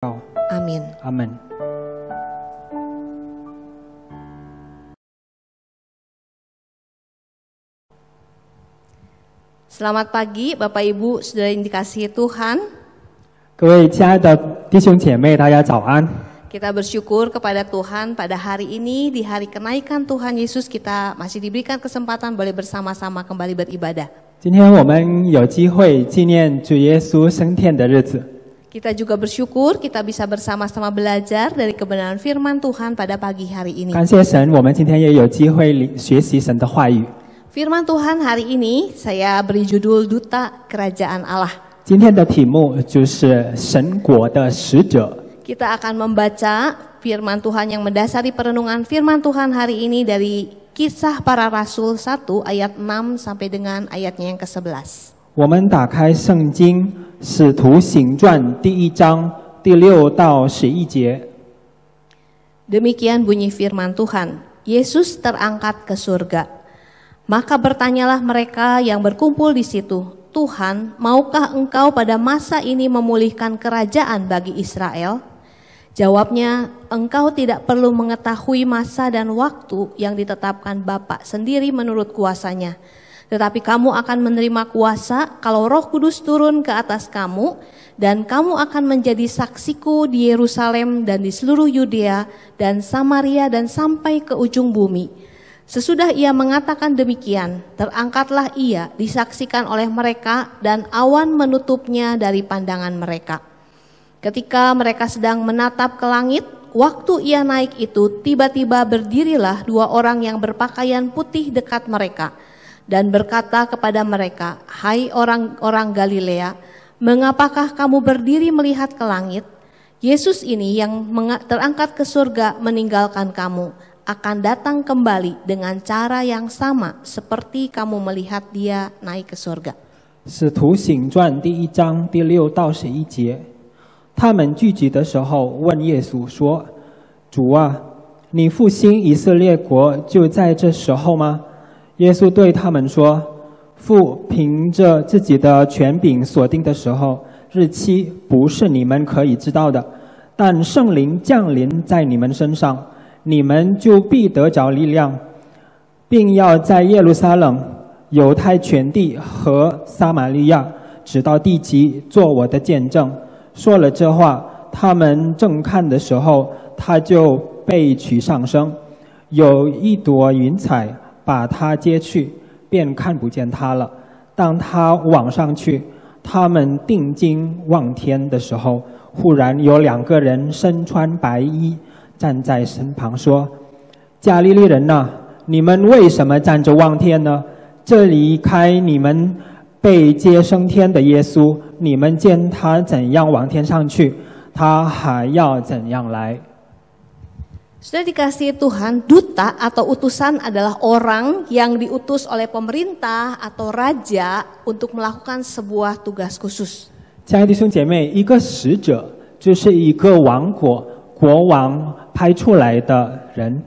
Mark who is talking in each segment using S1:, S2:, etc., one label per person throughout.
S1: Amin.
S2: Amin.
S1: Selamat pagi Bapak Ibu, Saudara yang dikasihi Tuhan.
S2: 各位亲爱的弟兄姐妹，大家早安。
S1: Kita bersyukur kepada Tuhan pada hari ini, di hari kenaikan Tuhan Yesus, kita masih diberikan kesempatan boleh bersama-sama kembali beribadah.
S2: 今天我们有机会纪念主耶稣升天的日子。
S1: Kita juga bersyukur kita bisa bersama-sama belajar dari kebenaran firman Tuhan pada pagi hari ini.
S2: 感谢神，我们今天也有机会学习神的话语。
S1: Firman Tuhan hari ini saya beri judul Duta Kerajaan Allah.
S2: 今天的题目就是神国的使者。
S1: Kita akan membaca firman Tuhan yang mendasari perenungan firman Tuhan hari ini dari Kisah Para Rasul 1 ayat 6 sampai dengan ayatnya yang ke-11.
S2: 我们打开圣经《使徒行传》第1章第6到11节。
S1: Demikian bunyi firman Tuhan, Yesus terangkat ke surga. Maka bertanyalah mereka yang berkumpul di situ, Tuhan, maukah engkau pada masa ini memulihkan kerajaan bagi Israel? Jawabnya, engkau tidak perlu mengetahui masa dan waktu yang ditetapkan Bapa sendiri menurut kuasanya. Tetapi kamu akan menerima kuasa kalau Roh Kudus turun ke atas kamu, dan kamu akan menjadi saksiku di Yerusalem dan di seluruh Yudea dan Samaria dan sampai ke ujung bumi. Sesudah ia mengatakan demikian, terangkatlah ia disaksikan oleh mereka dan awan menutupnya dari pandangan mereka. Ketika mereka sedang menatap ke langit, waktu ia naik itu tiba-tiba berdirilah dua orang yang berpakaian putih dekat mereka dan berkata kepada mereka, "Hai orang-orang Galilea, mengapakah kamu berdiri melihat ke langit? Yesus ini yang terangkat ke surga meninggalkan kamu, akan datang kembali dengan cara yang sama seperti kamu melihat dia naik ke surga."
S2: 使徒行传第1章第6到11节。 他们聚集的时候问耶稣说：“主啊，你复兴以色列国就在这时候吗？”耶稣对他们说：“父凭着自己的权柄所定的时候，日期不是你们可以知道的。但圣灵降临在你们身上，你们就必得着力量，并要在耶路撒冷、犹太全地和撒玛利亚，直到地极，做我的见证。” 说了这话，他们正看的时候，他就被取上升，有一朵云彩把他接去，便看不见他了。当他往上去，他们定睛望天的时候，忽然有2个人身穿白衣站在身旁，说：“加利利人哪，你们为什么站着望天呢？这离开你们 被接升天的耶稣，你们见他怎样往天上去，他还要怎样来。
S1: Sudah dikasihi Tuhan, duta atau utusan adalah orang yang diutus oleh pemerintah atau raja untuk melakukan sebuah tugas khusus.
S2: 亲爱的弟兄姐妹，一个使者就是一个国王派出来的人。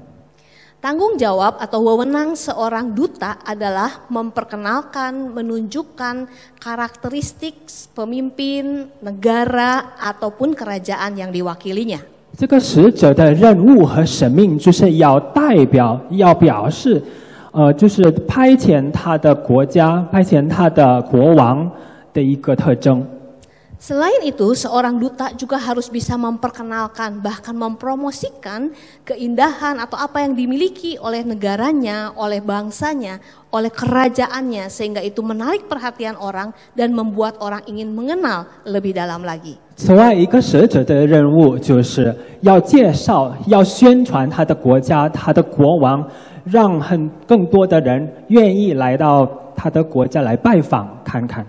S1: Tanggung jawab atau wewenang seorang duta adalah memperkenalkan, menunjukkan karakteristik pemimpin negara ataupun kerajaan yang diwakilinya.
S2: 这个使者的任务和使命就是要代表、要表示，就是派遣他的国家、派遣他的国王的一个特征。
S1: Selain itu, seorang duta juga harus bisa memperkenalkan, bahkan mempromosikan keindahan atau apa yang dimiliki oleh negaranya, oleh bangsanya, oleh kerajaannya, sehingga itu menarik perhatian orang dan membuat orang ingin mengenal lebih dalam lagi.
S2: 此外，一个使者的任务就是要介绍、要宣传他的国家、他的国王，让更多的人愿意来到他的国家来拜访看看。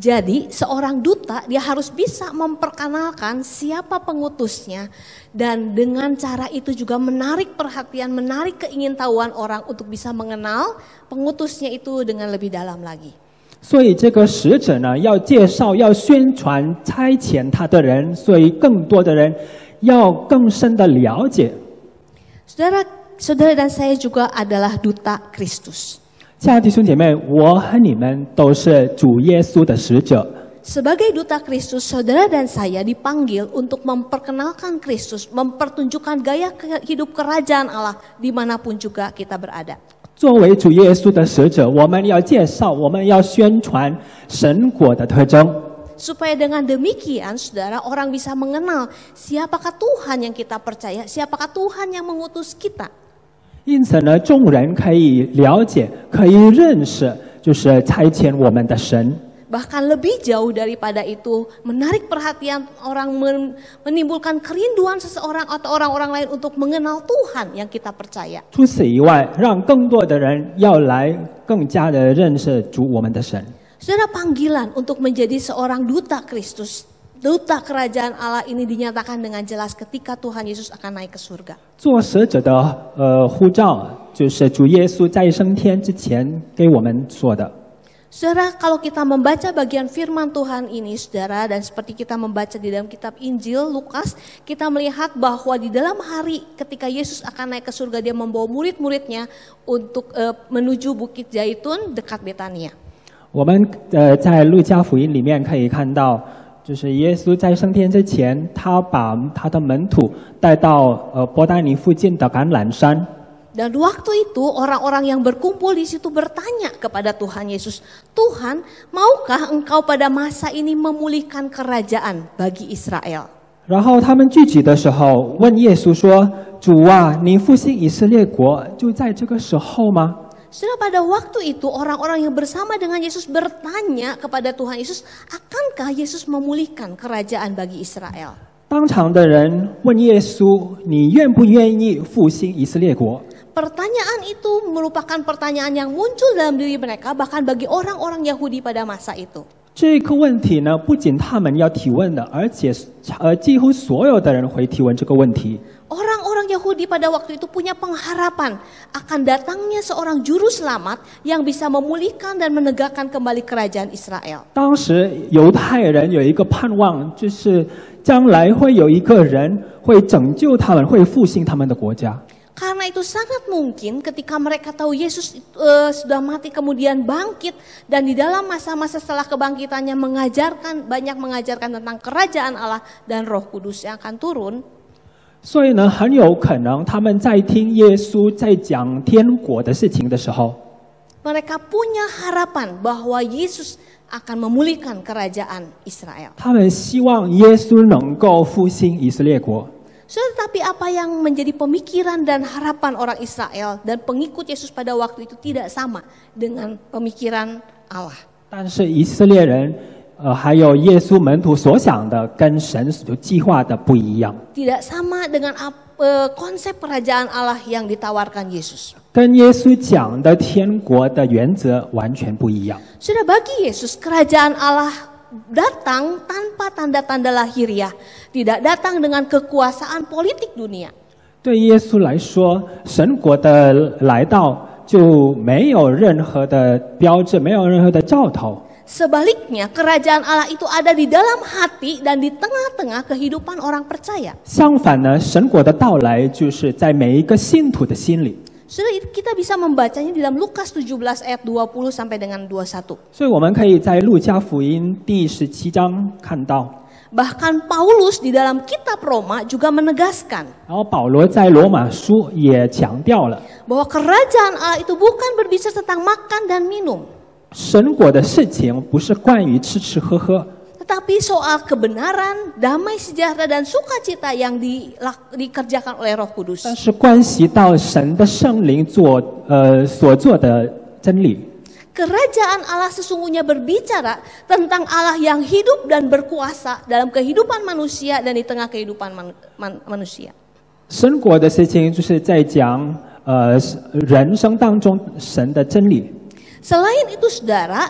S1: Jadi seorang duta dia harus bisa memperkenalkan siapa pengutusnya dan dengan cara itu juga menarik perhatian, menarik keingintahuan orang untuk bisa mengenal pengutusnya itu dengan lebih dalam lagi.
S2: 所以这个使者呢，要介绍、要宣传、差遣他的人，所以更多的人要更深的了解。
S1: Saudara dan saya juga adalah duta Kristus.
S2: 亲爱的弟兄姐妹，我和你们都是主耶稣的使者。
S1: Sebagai duta Kristus, saudara dan saya dipanggil untuk memperkenalkan Kristus, mempertunjukkan gaya hidup kerajaan Allah dimanapun juga kita berada.
S2: 作为主耶稣的使者，我们要介绍，我们要宣传神国的特征。
S1: Supaya dengan demikian, saudara, orang bisa mengenal siapakah Tuhan yang kita percaya, siapakah Tuhan yang mengutus kita.
S2: 因此呢，众人可以了解，可以认识，就是差遣我们的神。
S1: Bahkan lebih jauh daripada itu, menarik perhatian orang, menimbulkan kerinduan seseorang atau orang-orang lain untuk mengenal Tuhan yang kita percaya.
S2: 除此以外，让更多的人要来更加的认识主我们的神。
S1: Saudara, panggilan untuk menjadi seorang duta Kristus, duta kerajaan Allah ini dinyatakan dengan jelas ketika Tuhan Yesus akan naik ke surga.
S2: 做使者的呼召，就是主耶稣在升天之前给我们说的。
S1: Saudara, kalau kita membaca bagian firman Tuhan ini, saudara, dan seperti kita membaca di dalam kitab Injil Lukas, kita melihat bahwa di dalam hari ketika Yesus akan naik ke surga, dia membawa murid-muridnya untuk menuju Bukit Zaitun dekat Betania.
S2: 我们在路加福音里面可以看到，就是耶稣在升天之前，他把他的门徒带到伯大尼附近的橄榄山。
S1: Dan waktu itu orang-orang yang berkumpul di situ bertanya kepada Tuhan Yesus, Tuhan, maukah engkau pada masa ini memulihkan kerajaan bagi Israel?
S2: 然后他们聚集的时候问耶稣说：“主啊，你复兴以色列国就在这个时候吗？”
S1: Saudara, pada waktu itu orang-orang yang bersama dengan Yesus bertanya kepada Tuhan Yesus, akankah Yesus memulihkan kerajaan bagi Israel?
S2: 当场的人问耶稣：“你愿不愿意复兴以色列国？”
S1: Pertanyaan itu merupakan pertanyaan yang muncul dalam diri mereka, bahkan bagi orang-orang Yahudi pada masa itu.
S2: 这个问题呢，不仅他们要提问的，而且几乎所有的人会提问这个问题。
S1: Orang-orang Yahudi pada waktu itu punya pengharapan akan datangnya seorang juru selamat yang bisa memulihkan dan menegakkan kembali kerajaan Israel.
S2: 当时犹太人有一个盼望，就是将来会有一个人会拯救他们，会复兴他们的国家。
S1: Karena itu sangat mungkin ketika mereka tahu Yesus sudah mati kemudian bangkit dan di dalam masa-masa setelah kebangkitannya banyak mengajarkan tentang kerajaan Allah dan Roh Kudus yang akan turun.
S2: 所以呢，很有可能他们在听耶稣在讲天国的事情的时候，
S1: Mereka punya harapan bahwa Yesus akan memulihkan kerajaan Israel.
S2: 他们希望耶稣能够复兴以色列国。
S1: Tetapi apa yang menjadi pemikiran dan harapan orang Israel dan pengikut Yesus pada waktu itu tidak sama dengan pemikiran Allah.
S2: 但是以色列人，还有耶稣门徒所想的，跟神所计划的不一样。
S1: Tidak sama dengan konsep kerajaan Allah yang ditawarkan Yesus.
S2: 跟耶稣讲的天国的原则完全不一样。
S1: Sudah bagi Yesus kerajaan Allah datang tanpa tanda-tanda lahiriah, tidak datang dengan kekuasaan politik dunia.
S2: 对耶稣来说，神国的来到就没有任何的标志，没有任何的兆头。
S1: Sebaliknya, kerajaan Allah itu ada di dalam hati dan di tengah-tengah kehidupan orang percaya.
S2: 相反呢，神国的到来就是在每一个信徒的心里。
S1: Sudah kita bisa membacanya di dalam Lukas 17 ayat 20 sampai dengan 21.
S2: 所以我们可以在路加福音第17章看到。
S1: Bahkan Paulus di dalam kitab Roma juga menegaskan
S2: 然后保罗在罗马书也强调了，
S1: bahwa kerajaan Allah itu bukan berbicara tentang makan dan minum,
S2: 神国的事情不是关于吃吃喝喝，
S1: tetapi soal kebenaran, damai sejahtera dan sukacita yang dikerjakan oleh Roh Kudus.
S2: 但是关系到神的圣灵所做的真理。
S1: Kerajaan Allah sesungguhnya berbicara tentang Allah yang hidup dan berkuasa dalam kehidupan manusia dan di tengah kehidupan manusia.
S2: 神国的事情就是在讲人生当中神的真理。
S1: Selain itu, saudara,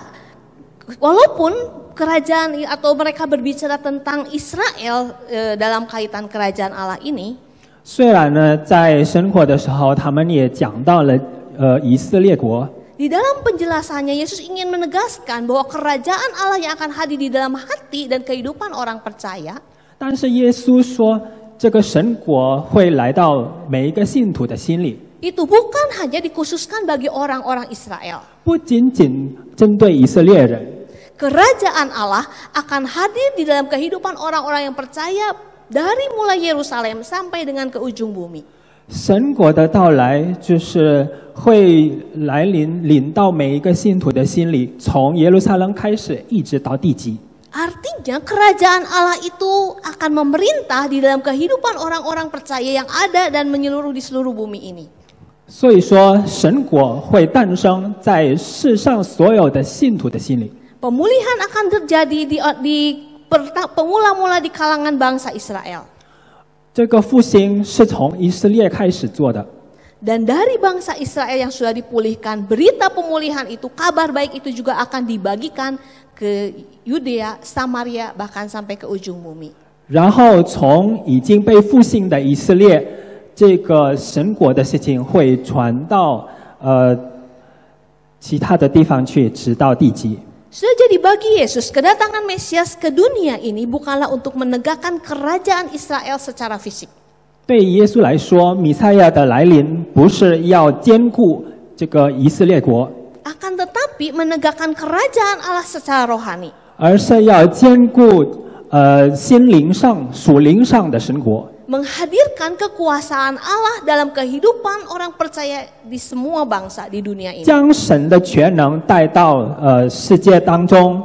S1: walaupun kerajaan atau mereka berbicara tentang Israel dalam kaitan kerajaan Allah ini,
S2: 虽然呢，在生活的时候，他们也讲到了以色列国。
S1: di dalam penjelasannya Yesus ingin menegaskan bahwa kerajaan Allah yang akan hadir di dalam hati dan kehidupan orang percaya.
S2: 但是耶稣说，这个神国会来到每一个信徒的心里，
S1: Itu bukan hanya dikhususkan bagi orang-orang Israel.
S2: 不仅仅针对以色列人。
S1: kerajaan Allah akan hadir di dalam kehidupan orang-orang yang percaya dari mulai Yerusalem sampai dengan ke ujung bumi.
S2: 神国的到来就是会来临到每一个信徒的心里，从耶路撒冷开始，一直到地极。
S1: Artinya kerajaan Allah itu akan memerintah di dalam kehidupan orang-orang percaya yang ada dan menyeluruh di seluruh bumi ini.
S2: 所以说，神国会诞生在世上所有的信徒的心里。
S1: Pemulihan akan terjadi pemula-mula di kalangan bangsa Israel.
S2: 这个复兴是从以色列开始做的。
S1: Dan dari bangsa Israel yang sudah dipulihkan, berita pemulihan itu, kabar baik itu juga akan dibagikan ke Yudea, Samaria, bahkan sampai ke ujung bumi.
S2: 然后从已经被复兴的以色列，这个神国的事情会传到其他的地方去，直到地极。
S1: Sudah jadi bagi Yesus, kedatangan Mesias ke dunia ini bukanlah untuk menegakkan kerajaan Israel secara fisik.
S2: 对耶稣来说，弥赛亚的来临不是要兼顾这个以色列国，
S1: Akan tetapi menegakkan kerajaan Allah secara rohani.
S2: 而是要兼顾心灵上、属灵上的神国。
S1: Menghadirkan kekuasaan Allah dalam kehidupan orang percaya di semua bangsa di dunia ini.
S2: 将神的全能带到世界当中。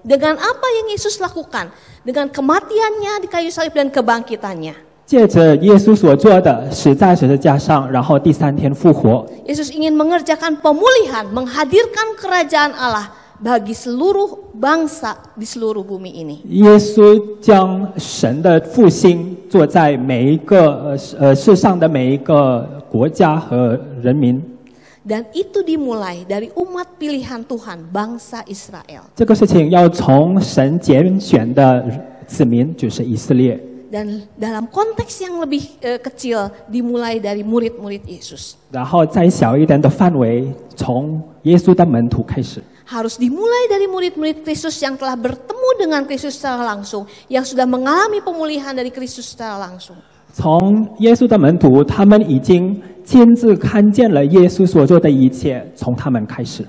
S1: Dengan apa yang Yesus lakukan, dengan kematiannya di kayu salib dan kebangkitannya.
S2: 借着耶稣所做的，死在十字架上，然后第三天复活。
S1: Yesus ingin mengerjakan pemulihan, menghadirkan kerajaan Allah bagi seluruh bangsa di seluruh bumi ini.
S2: 耶稣将神的复兴做在每一个世上的每一个国家和人民。
S1: Dan itu dimulai dari umat pilihan Tuhan, bangsa Israel.
S2: 这个事情要从神拣选的子民，就是以色列。
S1: Dan dalam konteks yang lebih kecil dimulai dari murid-murid Yesus.
S2: 然后再小一点的范围，从耶稣的门徒开始。
S1: Harus dimulai dari murid-murid Kristus yang telah bertemu dengan Kristus secara langsung, yang sudah mengalami pemulihan dari Kristus secara langsung.
S2: 从耶稣的门徒，他们已经亲自看见了耶稣所做的一切，从他们开始。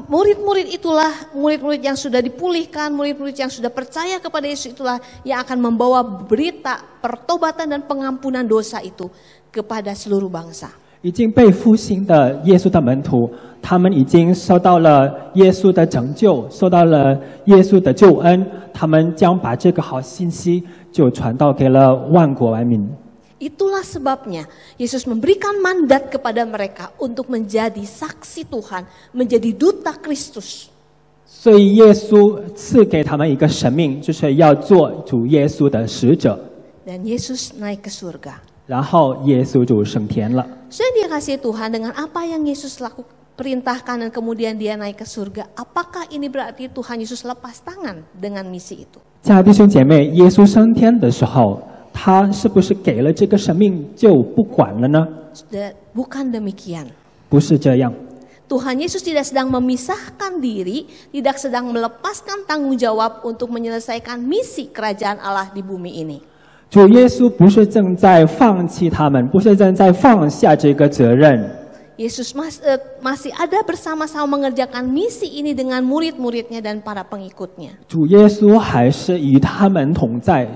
S1: Murid-murid itulah, murid-murid yang sudah dipulihkan, murid-murid yang sudah percaya kepada Yesus itulah yang akan membawa berita pertobatan dan pengampunan dosa itu kepada seluruh bangsa.
S2: 已经被复兴的耶稣的门徒，他们已经受到了耶稣的拯救，受到了耶稣的救恩，他们将把这个好信息就传到给了万国万民。
S1: Itulah sebabnya Yesus memberikan mandat kepada mereka untuk menjadi saksi Tuhan, menjadi duta Kristus.
S2: 所以耶稣赐给他们一个神命，就是要做主耶稣的使者。
S1: Dan Yesus naik ke surga.
S2: 然后耶稣就升天了。
S1: Saya dikasih Tuhan dengan apa yang Yesus perintahkan dan kemudian dia naik ke surga. Apakah ini berarti Tuhan Yesus lepas tangan dengan misi itu?
S2: 亲爱的弟兄姐妹，耶稣升天的时候，他是不是给了这个生命就不管了呢？
S1: Bukan demikian.
S2: 不是这样。
S1: Tuhan Yesus tidak sedang memisahkan diri, tidak sedang melepaskan tanggung jawab untuk menyelesaikan misi kerajaan Allah di bumi ini.
S2: 主耶稣不是正在放弃他们，不是正在放下这个责任。
S1: Yesus masih ada bersama-sama mengerjakan misi ini dengan murid-muridnya dan para pengikutnya.
S2: 主耶稣还是与他们同在，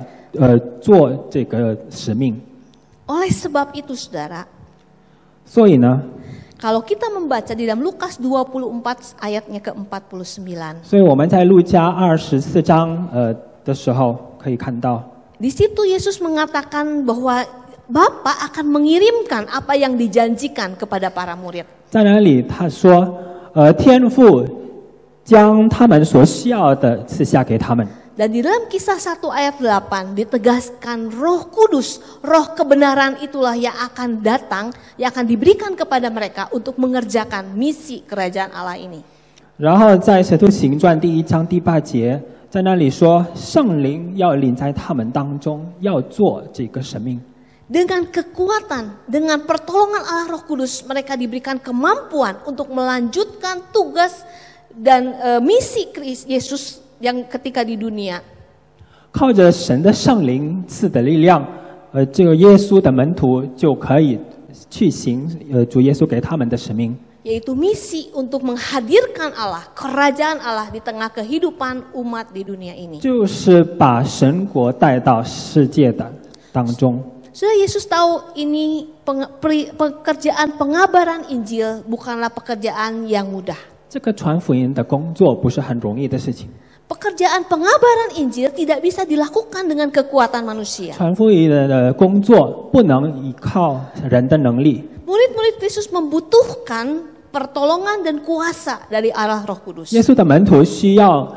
S2: 做这个使命。
S1: Oleh sebab itu, saudara,
S2: 所以呢，
S1: kalau kita membaca di dalam Lukas 24 ayatnya ke-49.
S2: 所以我们在路加24章的时候可以看到，
S1: Di situ Yesus mengatakan bahwa Bapa akan mengirimkan apa yang dijanjikan kepada para murid.
S2: 在那里他说，天父将他们所需要的赐下给他们。
S1: Dan di dalam Kisah 1 ayat 8 ditegaskan Roh Kudus, Roh kebenaran itulah yang akan datang, yang akan diberikan kepada mereka untuk mengerjakan misi kerajaan Allah ini.
S2: 然后在使徒行传第1章第8节，在那里说，圣灵要临在他们当中，要做这个使命。
S1: Dengan kekuatan, dengan pertolongan Allah Roh Kudus, mereka diberikan kemampuan untuk melanjutkan tugas dan misi Yesus yang ketika di dunia.
S2: 靠着神的圣灵赐的力量，这个耶稣的门徒就可以去行主耶稣给他们的使命。
S1: yaitu misi untuk menghadirkan Allah, kerajaan Allah di tengah kehidupan umat di dunia ini.
S2: 就是把神国带到世界的当中。
S1: Sudah Yesus tahu ini pekerjaan pengabaran Injil bukanlah pekerjaan yang mudah.
S2: 这个传福音的工作不是很容易的事情。
S1: Pekerjaan pengabaran Injil tidak bisa dilakukan dengan kekuatan manusia.
S2: 传福音的工作不能依靠人的能力。
S1: Murid-murid Kristus membutuhkan pertolongan dan kuasa dari Allah Roh Kudus.
S2: 耶稣的门徒需要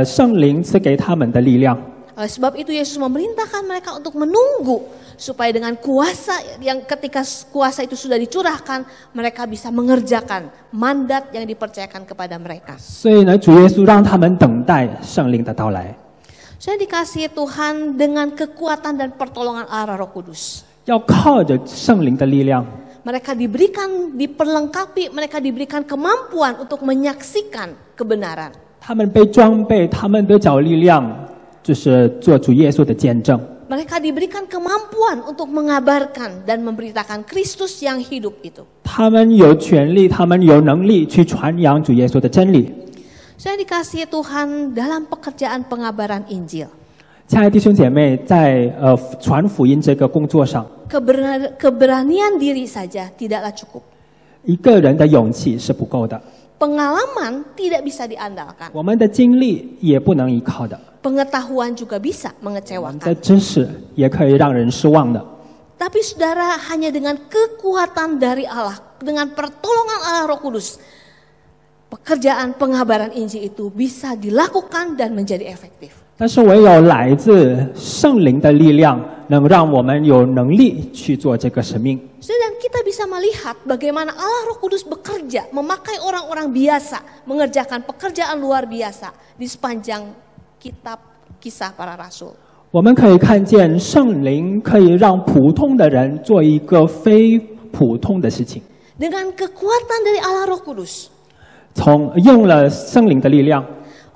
S2: 圣灵赐给他们的力量。
S1: Oleh sebab itu Yesus memerintahkan mereka untuk menunggu supaya dengan kuasa yang ketika kuasa itu sudah dicurahkan mereka bisa mengerjakan mandat yang dipercayakan kepada mereka.
S2: 所以呢，主耶稣让他们等待圣灵的到来，
S1: Saya dikasihi Tuhan dengan kekuatan dan pertolongan Allah Roh Kudus.
S2: 要靠着圣灵的力量。
S1: Mereka diberikan, diperlengkapi, mereka diberikan kemampuan untuk menyaksikan kebenaran.
S2: 他们被装备，他们得着力量，就是做主耶稣的见证。
S1: Mereka diberikan kemampuan untuk mengabarkan dan memberitakan Kristus yang hidup itu.
S2: 他们有权利，他们有能力去传扬主耶稣的真理。
S1: Saya dikasihi Tuhan dalam pekerjaan pengabaran Injil.
S2: 亲爱的弟兄姐妹，在传福音这个工作上，
S1: Keberanian diri saja tidaklah cukup.
S2: 一个人的勇气是不够的，
S1: Pengalaman tidak bisa diandalkan.
S2: 我们的经历也不能依靠的，
S1: Pengetahuan juga bisa
S2: 我们的
S1: mengecewakan.
S2: 知识也可以让人失望的。
S1: Tapi saudara, hanya dengan kekuatan dari Allah, dengan pertolongan Allah Roh Kudus, pekerjaan pengabaran Injil itu bisa dilakukan dan menjadi efektif.
S2: 但是唯有来自圣灵的力量，能让我们有能力去做这个使命。
S1: Dan kita bisa melihat bagaimana Allah Roh Kudus bekerja, memakai orang-orang biasa, mengerjakan pekerjaan luar biasa di sepanjang kitab Kisah Para Rasul.
S2: 我们可以看见圣灵可以让普通的人做一个非普通的事情。
S1: Dengan kekuatan dari Allah Roh Kudus,
S2: 用了圣灵的力量，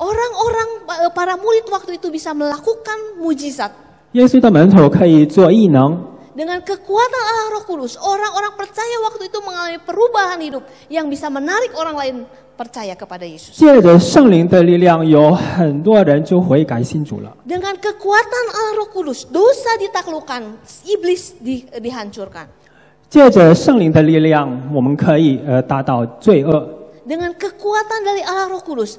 S1: orang-orang para murid waktu itu bisa melakukan mujizat.
S2: 耶稣的门徒可以做异能。
S1: Dengan kekuatan Allah Roh Kudus, orang-orang percaya waktu itu mengalami perubahan hidup yang bisa menarik orang lain percaya kepada Yesus.
S2: 借着圣灵的力量，有很多人就悔改信主了。
S1: Dengan kekuatan Allah Roh Kudus, dosa ditaklukkan, iblis dihancurkan.
S2: 借着圣灵的力量，我们可以达到罪恶。
S1: Dengan kekuatan dari Allah Roh Kudus,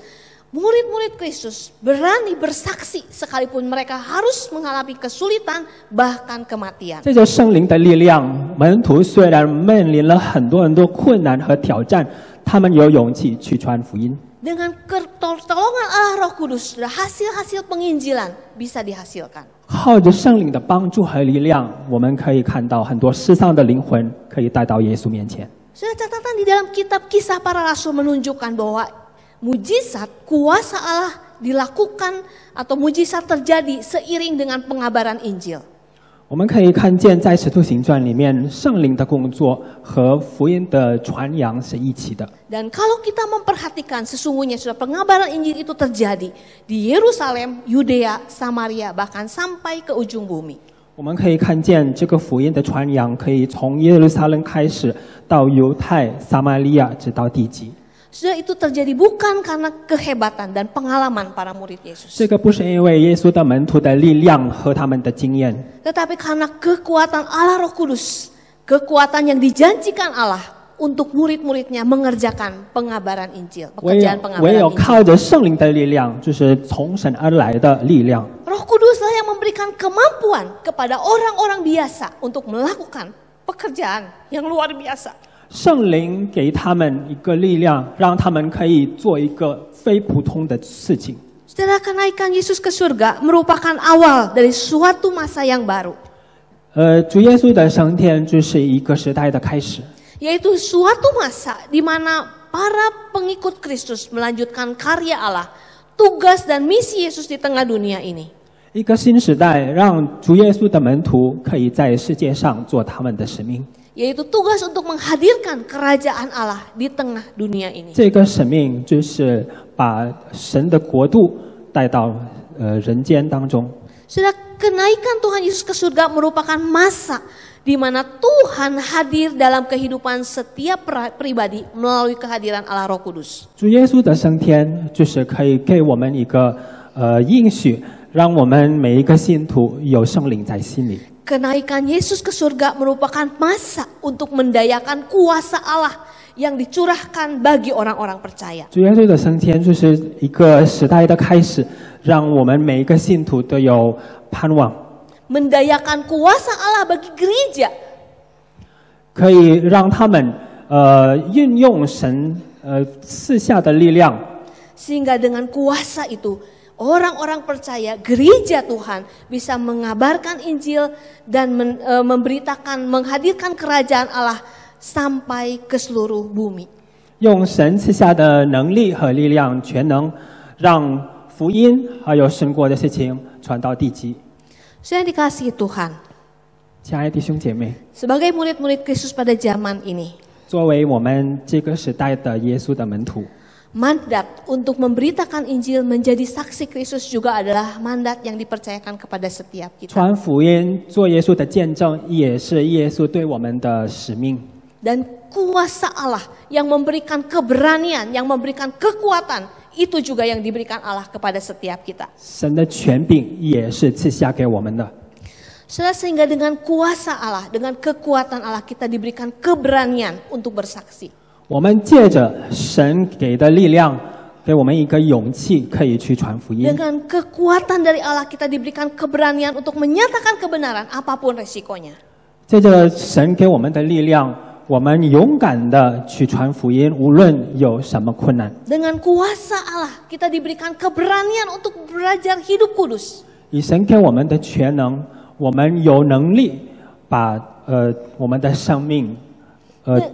S1: murid-murid Kristus berani bersaksi sekalipun mereka harus mengalami kesulitan bahkan kematian.
S2: 借着圣灵的力量，门徒虽然面临了很多困难和挑战，他们有勇气去传福音。
S1: Dengan pertolongan Allah Roh Kudus, hasil-hasil penginjilan bisa dihasilkan.
S2: 靠着圣灵的帮助和力量，我们可以看到很多失丧的灵魂可以带到耶稣面前。
S1: Sudah catatan di dalam kitab Kisah Para Rasul menunjukkan bahwa mujizat, kuasa Allah dilakukan atau mujizat terjadi seiring dengan pengabaran Injil.
S2: 我们可以看见，在《使徒行传》里面，圣灵的工作和福音的传扬是一起的。
S1: Dan kalau kita memperhatikan, sesungguhnya sudah pengabaran Injil itu terjadi di Yerusalem, Yudea, Samaria, bahkan sampai ke ujung bumi.
S2: 我们可以看见，这个福音的传扬可以从耶路撒冷开始，到犹太、撒玛利亚，直到地极。
S1: Sudah itu terjadi bukan karena kehebatan dan pengalaman para murid Yesus.
S2: 这个不是因为耶稣的门徒的力量和他们的经验，
S1: Tetapi karena kekuatan Allah Roh Kudus, kekuatan yang dijanjikan Allah untuk murid-muridnya mengerjakan pengabaran Injil,
S2: 唯
S1: pekerjaan
S2: 有
S1: pengabaran Injil.
S2: 靠着圣灵的力量，就是从神而来的力量。
S1: Roh Kuduslah yang memberikan kemampuan kepada orang-orang biasa untuk melakukan pekerjaan yang luar biasa.
S2: 圣灵给他们一个力量，让他们可以做一个非普通的事情。
S1: Saudara, kenaikan Yesus ke surga merupakan awal dari suatu masa yang baru.
S2: 主耶稣的升天就是一个时代的开始，
S1: Yaitu suatu masa di mana para pengikut Kristus melanjutkan karya Allah, tugas dan misi Yesus di tengah dunia ini.
S2: 一个新时代，让主耶稣的门徒可以在世界上做他们的使命。
S1: Yaitu tugas untuk menghadirkan kerajaan Allah di tengah dunia ini.
S2: 这个使命就是把神的国度带到人间当中。
S1: Saudara, kenaikan Tuhan Yesus ke surga merupakan masa di mana Tuhan hadir dalam kehidupan setiap pribadi melalui kehadiran Allah Roh Kudus.
S2: 主耶稣的升天，就是可以给我们一个应许，让我们每一个信徒有圣灵在心里。
S1: Kenaikan Yesus ke surga merupakan masa untuk mendayakan kuasa Allah yang dicurahkan bagi orang-orang percaya.
S2: 主耶稣的升天就是一个时代的开始，让我们每一个信徒都有盼望，
S1: Mendayakan kuasa Allah bagi gereja.
S2: 可以让他们运用神赐下的力量，
S1: Sehingga dengan kuasa itu orang-orang percaya gereja Tuhan bisa mengabarkan Injil dan memberitakan, menghadirkan kerajaan Allah sampai ke seluruh bumi.
S2: 用神赐下的能力和力量，全能让福音还有神国的事情传到地极。
S1: Saya dikasihi Tuhan.
S2: 亲爱的弟兄姐妹，
S1: Sebagai murid-murid Kristus pada zaman ini,
S2: 作为我们这个时代的耶稣的门徒，
S1: mandat untuk memberitakan Injil menjadi saksi Kristus juga adalah mandat yang dipercayakan kepada setiap kita.
S2: 传福音、做耶稣的见证，也是耶稣对我们的使命。
S1: Dan kuasa Allah yang memberikan keberanian, yang memberikan kekuatan, itu juga yang diberikan Allah kepada setiap kita.
S2: 神的权柄也是赐下给我们的。
S1: Sehingga dengan kuasa Allah, dengan kekuatan Allah kita diberikan keberanian untuk bersaksi.
S2: 我们借着神给的力量，给我们一个勇气，可以去传福音。
S1: Dengan kekuatan dari Allah kita diberikan keberanian untuk menyatakan kebenaran apapun resikonya.
S2: 借着神给我们的力量，我们勇敢的去传福音，无论有什么困难。
S1: Dengan kuasa Allah kita diberikan keberanian untuk belajar hidup kudus.
S2: 以神给我们的全能，我们有能力把我们的生命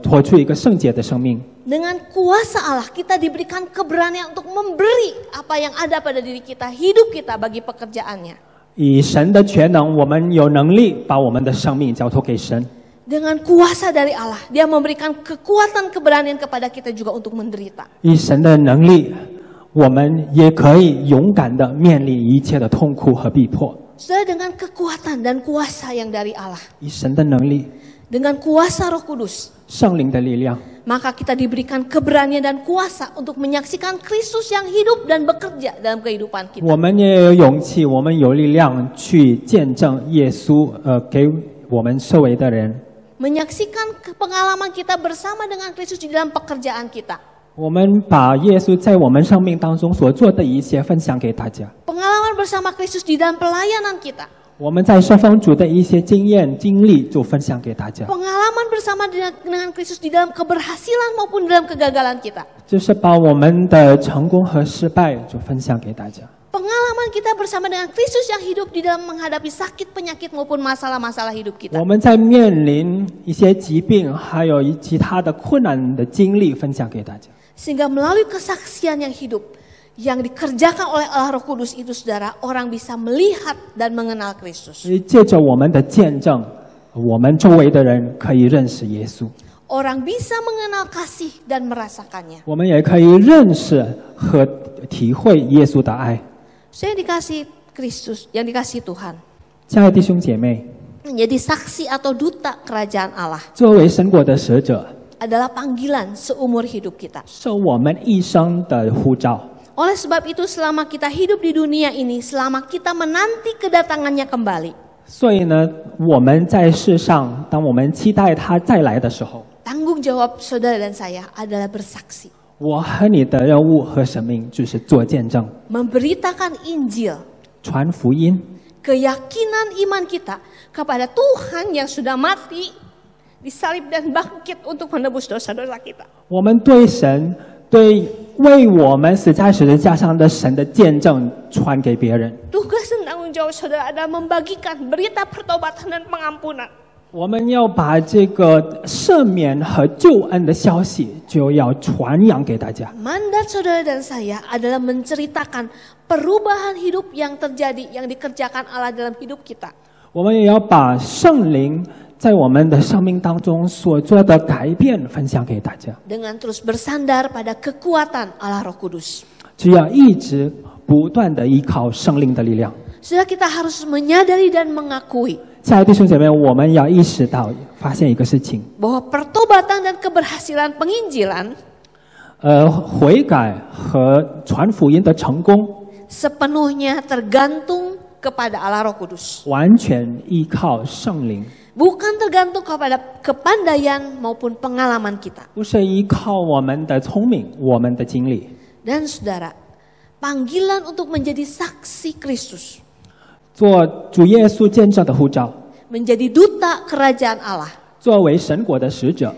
S2: 活出一个圣洁的生命。
S1: Dengan kuasa Allah kita diberikan keberanian untuk memberi apa yang ada pada diri kita, hidup kita bagi pekerjaannya.
S2: 以神的全能，我们有能力把我们的生命交托给神。
S1: Dengan kuasa dari Allah, Dia memberikan kekuatan keberanian kepada kita juga untuk menderita.
S2: 以神的能力，我们也可以勇敢的面临一切的痛苦和逼迫。
S1: Saudara, dengan kekuatan dan kuasa yang dari Allah,
S2: 以神的能力，
S1: dengan kuasa Roh Kudus,
S2: 圣灵的力量，
S1: maka kita diberikan keberanian dan kuasa untuk menyaksikan Kristus yang hidup dan bekerja dalam kehidupan kita.
S2: 我们也有勇气，我们有力量去见证耶稣给我们周围的人。
S1: Menyaksikan pengalaman kita bersama dengan Kristus di dalam pekerjaan kita.
S2: 我们把耶稣在我们生命当中所做的一切分享给大家。
S1: Pengalaman bersama Kristus di dalam pelayanan kita.
S2: 我们在侍奉主的一些经验经历就分享给大家。
S1: Pengalaman bersama dengan Kristus di dalam keberhasilan maupun dalam kegagalan kita.
S2: 就是把我们的成功和失败就分享给大家。
S1: Pengalaman kita bersama dengan Kristus yang hidup di dalam menghadapi sakit, penyakit maupun masalah-masalah hidup kita.
S2: 我们在面临一些疾病还有其他的困难的经历分享给大家。
S1: Sehingga melalui kesaksian yang hidup yang dikerjakan oleh Allah Roh Kudus itu, saudara, orang bisa melihat dan mengenal Kristus.
S2: 所以借着我们的见证，我们周围的人可以认识耶稣，
S1: Orang bisa mengenal kasih dan merasakannya.
S2: 我们也可以认识和体会耶稣的爱。
S1: Saya dikasih Kristus, yang dikasih Tuhan.
S2: 亲爱的弟兄姐妹，
S1: Menjadi saksi atau duta kerajaan Allah
S2: 作为神国的使者，
S1: adalah panggilan seumur hidup kita.
S2: 是我们一生的呼召。
S1: Oleh sebab itu selama kita hidup di dunia ini, selama kita menanti kedatangannya kembali,
S2: 所以呢，我们在世上，当我们期待他再来的时候，
S1: tanggung jawab saudara dan saya adalah bersaksi.
S2: 我和你的任务和使命就是做见证，
S1: Memberitakan Injil,
S2: 传福音，
S1: keyakinan iman kita kepada Tuhan yang sudah mati, disalib dan bangkit untuk menebus dosa-dosa kita.
S2: 我们对神、对为我们死在十字架上的神的见证传给别人。
S1: Tugas dan tanggung jawab saudara adalah membagikan berita pertobatan dan pengampunan.
S2: 我们要把这个赦免和救恩的消息就要传扬给大家。
S1: Mandat saudara dan saya adalah menceritakan perubahan hidup yang terjadi, yang dikerjakan Allah dalam hidup kita.
S2: 我们也要把圣灵在我们的生命当中所做的改变分享给大家。
S1: Dengan terus bersandar pada kekuatan Allah Roh Kudus.
S2: 只要一直不断的依靠圣灵的力量。
S1: Saudara, kita harus menyadari dan mengakui
S2: 亲爱的弟兄姐妹，我们要意识到，发现一个事情，
S1: bahwa pertobatan dan keberhasilan penginjilan
S2: 悔改和传福音的成功，
S1: sepenuhnya tergantung kepada Allah Roh Kudus.
S2: 完全依靠圣灵，
S1: Bukan tergantung kepada kepandaian maupun pengalaman kita.
S2: 不是依靠我们的聪明、我们的经历。
S1: Dan saudara, panggilan untuk menjadi saksi Kristus,
S2: 做主耶稣见证的呼召，
S1: menjadi duta kerajaan Allah,
S2: 作为神国的使者，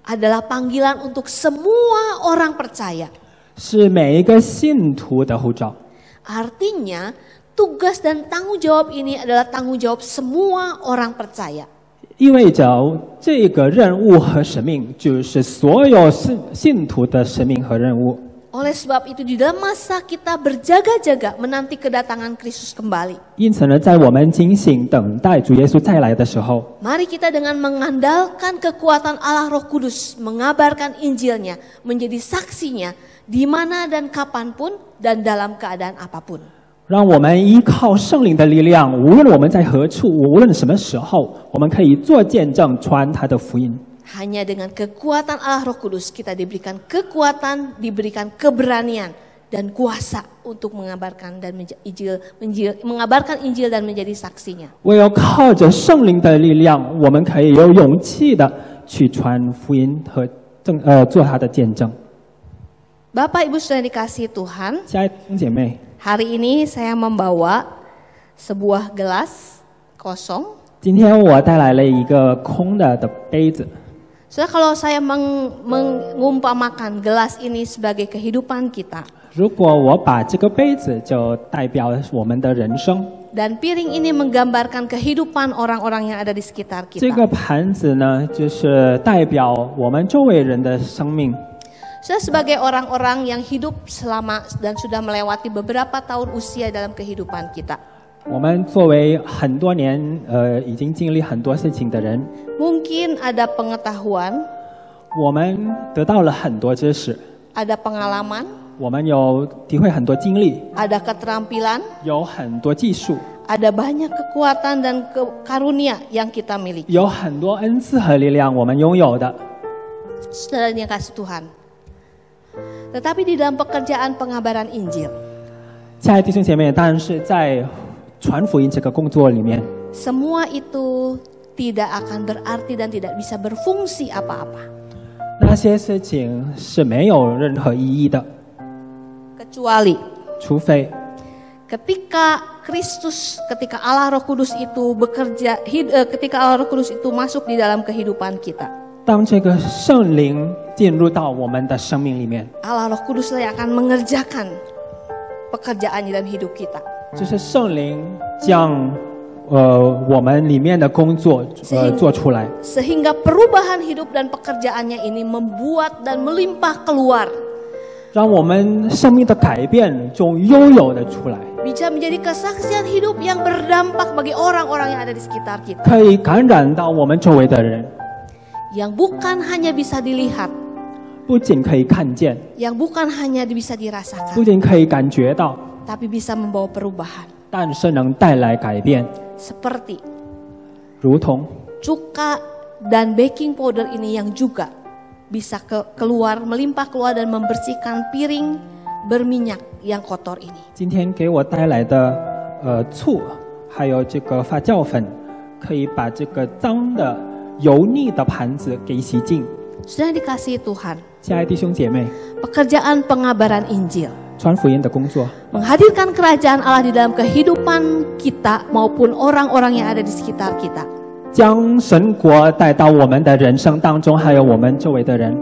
S1: adalah panggilan untuk semua orang percaya.
S2: 是每一个信徒的呼召。
S1: Artinya, tugas dan tanggung jawab ini adalah tanggung jawab semua orang percaya.
S2: 意味着这个任务和使命，就是所有信徒的使命和任务。
S1: Oleh sebab itu di dalam masa kita berjaga-jaga menanti kedatangan Kristus kembali.
S2: 因此呢，在我们警醒等待主耶稣再来的时候，
S1: Mari kita dengan mengandalkan kekuatan Allah Roh Kudus, mengabarkan Injilnya, menjadi saksinya di mana dan kapanpun dan dalam keadaan apapun.
S2: 让我们依靠圣灵的力量，无论我们在何处，无论什么时候，我们可以做见证，传他的福音。
S1: Hanya dengan kekuatan Allah Roh Kudus kita diberikan kekuatan, diberikan keberanian dan kuasa untuk mengabarkan dan mengabarkan Injil dan menjadi saksinya.
S2: 唯有靠着圣灵的力量，我们可以有勇气的去传福音和做他的见证。
S1: Bapak Ibu Saudara dikasihi Tuhan,
S2: 亲爱的弟兄姐妹，
S1: hari ini saya membawa sebuah gelas kosong.
S2: 今天我带来了一个空的杯子。
S1: Saudara, kalau saya mengumpamakan gelas ini sebagai kehidupan kita,
S2: 如果我把这个杯子就代表我们的人生，
S1: dan piring ini menggambarkan kehidupan orang-orang yang ada di sekitar
S2: 这个
S1: kita.
S2: 盘子呢，就是代表我们周围人的生命。
S1: Saya sebagai orang-orang yang hidup selama dan sudah melewati beberapa tahun usia dalam kehidupan kita.
S2: 我们作为很多年已经经历很多事情的人，
S1: Mungkin ada pengetahuan,
S2: 我们得到了很多知识，
S1: ada pengalaman,
S2: 我们有体会很多经历，
S1: ada keterampilan,
S2: 有很多技术，
S1: ada banyak kekuatan dan karunia yang kita miliki.
S2: 有很多恩赐和力量我们拥有的。
S1: Saudara yang kasih Tuhan. Tetapi di dalam pekerjaan pengabaran Injil,
S2: 亲爱的弟兄姐妹，但是在传福音这个工作里面，
S1: semua itu tidak akan berarti dan tidak bisa berfungsi apa-apa.
S2: 那些事情是没有任何意义的，
S1: Kecuali
S2: 除非
S1: ketika Allah Roh Kudus itu bekerja, ketika Allah Roh Kudus itu masuk di dalam kehidupan kita.
S2: 当这个圣灵进入到我们的生命里面，
S1: Allah Roh Kudus yang akan mengerjakan pekerjaan di dalam hidup kita.
S2: 就是圣灵将我们里面的工作做出来，
S1: Sehingga perubahan hidup dan pekerjaannya ini membuat dan melimpah keluar.
S2: 让我们生命的改变中拥有的出来，
S1: Bisa menjadi kesaksian hidup yang berdampak bagi orang-orang yang ada di sekitar kita.
S2: 可以感染到我们周围的人，
S1: Yang bukan hanya bisa dilihat,
S2: 不仅可以看见，
S1: yang bukan hanya bisa dirasakan,
S2: 不仅可以感觉到，
S1: tapi bisa membawa perubahan.
S2: 但是能带来改变，
S1: Seperti
S2: 如同
S1: cuka dan baking powder ini yang juga bisa keluar, melimpah keluar dan membersihkan piring berminyak yang kotor ini.
S2: 今天给我带来的醋，还有这个发酵粉，可以把这个脏的油腻的盘子给洗净。
S1: Sudah dikasihi Tuhan,
S2: 亲爱的弟兄姐妹，
S1: pekerjaan pengabaran Injil
S2: 传福音的工作，
S1: menghadirkan kerajaan Allah di dalam kehidupan kita maupun orang-orang yang ada di sekitar kita.
S2: 将神国带到我们的人生当中，还有我们周围的人，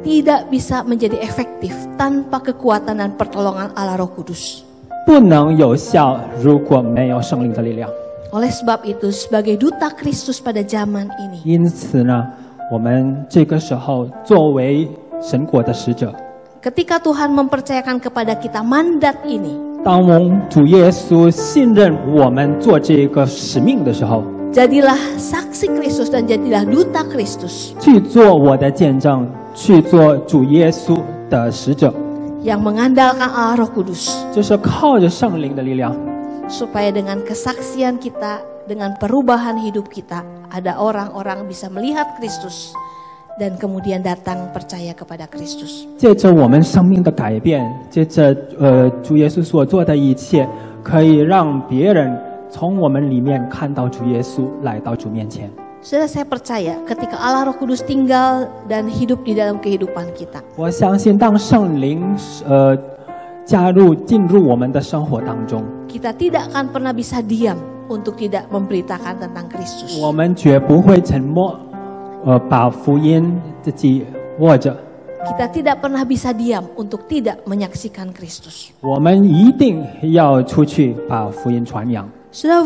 S1: Tidak bisa menjadi efektif tanpa kekuatan dan pertolongan Allah Roh Kudus.
S2: 不能有效，如果没有圣灵的力量。
S1: Oleh sebab itu, sebagai duta Kristus pada zaman ini,
S2: 因此呢，我们这个时候作为神国的使者，
S1: ketika Tuhan mempercayakan kepada kita mandat ini,
S2: 当我们主耶稣信任我们做这个使命的时候，
S1: jadilah saksi Kristus dan jadilah duta Kristus
S2: 去做我的见证，去做主耶稣的使者，
S1: yang mengandalkan Allah Roh Kudus,
S2: 就是靠着圣灵的力量，
S1: supaya dengan kesaksian kita, dengan perubahan hidup kita, ada orang-orang bisa melihat Kristus dan kemudian datang percaya kepada Kristus.
S2: 借着我们生命的改变，借着主耶稣所做的一切，可以让别人从我们里面看到主耶稣，来到主面前。
S1: Saudara, saya percaya ketika Allah Roh Kudus tinggal dan hidup di dalam kehidupan kita,
S2: 我相信，当圣灵进入我们的生活当中，
S1: kita tidak akan pernah bisa diam untuk tidak memberitakan tentang Kristus.
S2: 我们绝不会沉默，把福音自己握着。
S1: Kita tidak pernah bisa diam untuk tidak menyaksikan Kristus.
S2: 我们一定要出去把福音传扬。
S1: Saudara,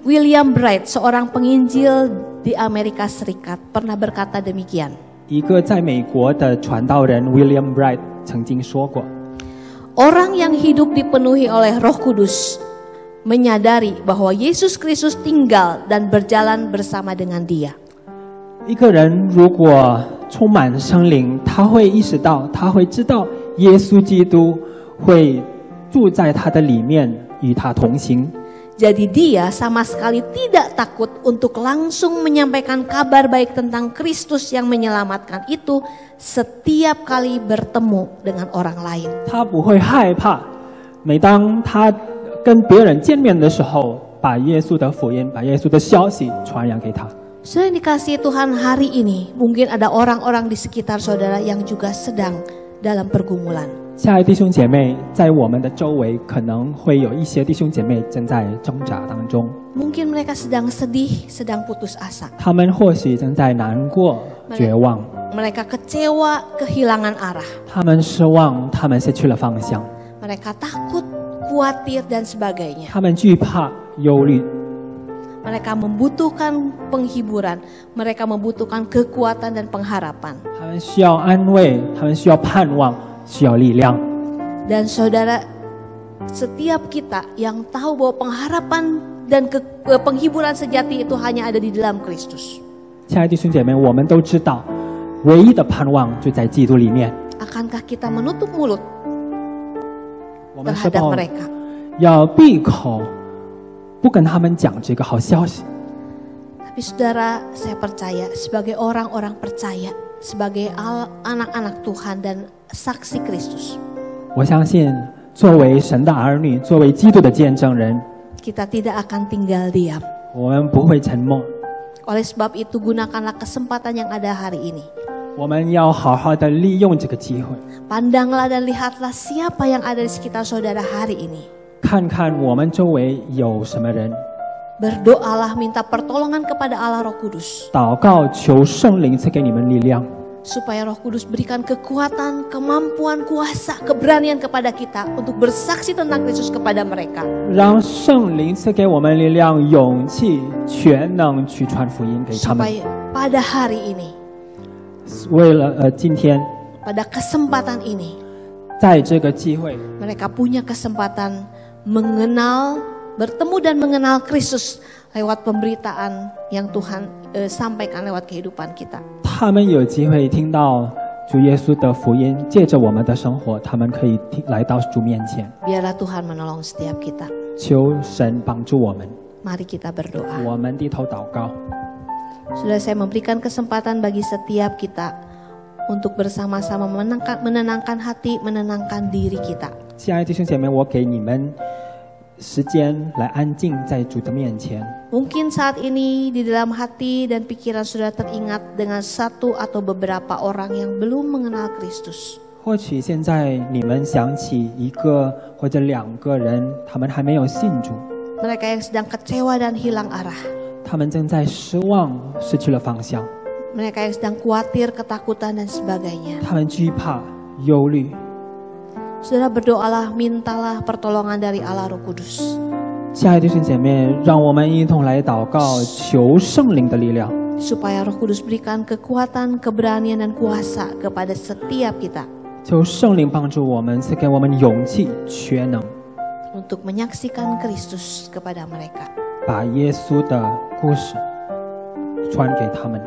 S1: William Bright, seorang penginjil di Amerika Serikat, pernah berkata demikian.
S2: 一个在美国的传道人 William Bright 曾经说过，
S1: Orang yang hidup dipenuhi oleh Roh Kudus menyadari bahwa Yesus Kristus tinggal dan berjalan bersama dengan Dia.
S2: 一个人如果充满圣灵，他会意识到，他会知道耶稣基督会住在他的里面，与他同行。
S1: Jadi dia sama sekali tidak takut untuk langsung menyampaikan kabar baik tentang Kristus yang menyelamatkan itu setiap kali bertemu dengan orang lain.
S2: 他不会害怕，每当他跟别人见面的时候，把耶稣的福音、把耶稣的消息传扬给他。
S1: Saudara dikasihi Tuhan, hari ini mungkin ada orang-orang di sekitar saudara yang juga sedang dalam pergumulan.
S2: 亲爱的弟兄姐妹，在我们的周围可能会有一些弟兄姐妹正在挣扎当中，
S1: Mungkin mereka sedang sedih, sedang putus asa.
S2: 他们或许正在难过、绝望，
S1: Mereka kecewa, kehilangan arah.
S2: 他们失望，他们失去了方向，
S1: Mereka takut, khawatir, dan sebagainya.
S2: 他们惧怕、忧虑，
S1: Mereka membutuhkan penghiburan. Mereka membutuhkan kekuatan dan pengharapan.
S2: 他们需要安慰，他们需要盼望，需要力量。
S1: Dan saudara, setiap kita yang tahu bahwa pengharapan dan penghiburan sejati itu hanya ada di dalam Kristus.
S2: 亲爱的弟兄姐妹，我们都知道，唯一的盼望就在基督里面。
S1: Akankah kita menutup mulut
S2: 我们是
S1: terhadap
S2: 否
S1: mereka?
S2: 要闭口，不跟他们讲这个好消息？
S1: Tapi saudara, saya percaya sebagai orang-orang percaya, sebagai anak-anak Tuhan dan saksi Kristus,
S2: 我相信，作为神的儿女，作为基督的见证人，
S1: kita tidak akan tinggal diam.
S2: 我们不会沉默。
S1: Oleh sebab itu, gunakanlah kesempatan yang ada hari ini.
S2: 我们要好好的利用这个机会，
S1: Pandanglah dan lihatlah siapa yang ada di sekitar saudara hari ini.
S2: 看看我们周围有什么人，
S1: Berdoalah, minta pertolongan kepada Allah Roh Kudus,
S2: 祷告求圣灵赐给你们力量，
S1: supaya Roh Kudus berikan kekuatan, kemampuan, kuasa, keberanian kepada kita untuk bersaksi tentang Kristus kepada mereka.
S2: 让圣灵赐给我们力量、勇气、全能去传福音给他们。
S1: Supaya pada hari ini,
S2: 为了今天，
S1: pada kesempatan ini,
S2: 在这个机会，
S1: mereka punya kesempatan mengenal, bertemu dan mengenal Kristus lewat pemberitaan yang Tuhan sampaikan lewat kehidupan kita.
S2: 他们有机会听到主耶稣的福音，借着我们的生活，他们可以来到主面前，
S1: Biarlah Tuhan menolong setiap kita.
S2: 求神帮助我们。
S1: Mari kita berdoa.
S2: 我们低头祷告。
S1: Sudah saya memberikan kesempatan bagi setiap kita untuk bersama-sama menenangkan hati, menenangkan diri kita.
S2: 亲爱的弟兄姐妹，我给你们时间来安静在主的面前。
S1: Mungkin saat ini di dalam hati dan pikiran sudah teringat dengan satu atau beberapa orang yang belum mengenal Kristus.
S2: 或许现在你们想起一个或者两个人，他们还没有信主，
S1: Mereka yang sedang kecewa dan hilang arah.
S2: 他们正在失望，失去了方向，
S1: Mereka yang sedang khawatir, ketakutan dan sebagainya.
S2: 他们惧怕、忧虑。
S1: Saudara berdoalah, mintalah pertolongan dari Allah Roh Kudus.
S2: 亲爱的弟兄姐妹，让我们一同来祷告，求圣灵的力量，
S1: Supaya Roh Kudus berikan kekuatan, keberanian dan kuasa kepada setiap kita.
S2: 求圣灵帮助我们，赐给我们勇气、全能，
S1: Untuk menyaksikan Kristus kepada mereka.
S2: 把耶稣的故事传给他们。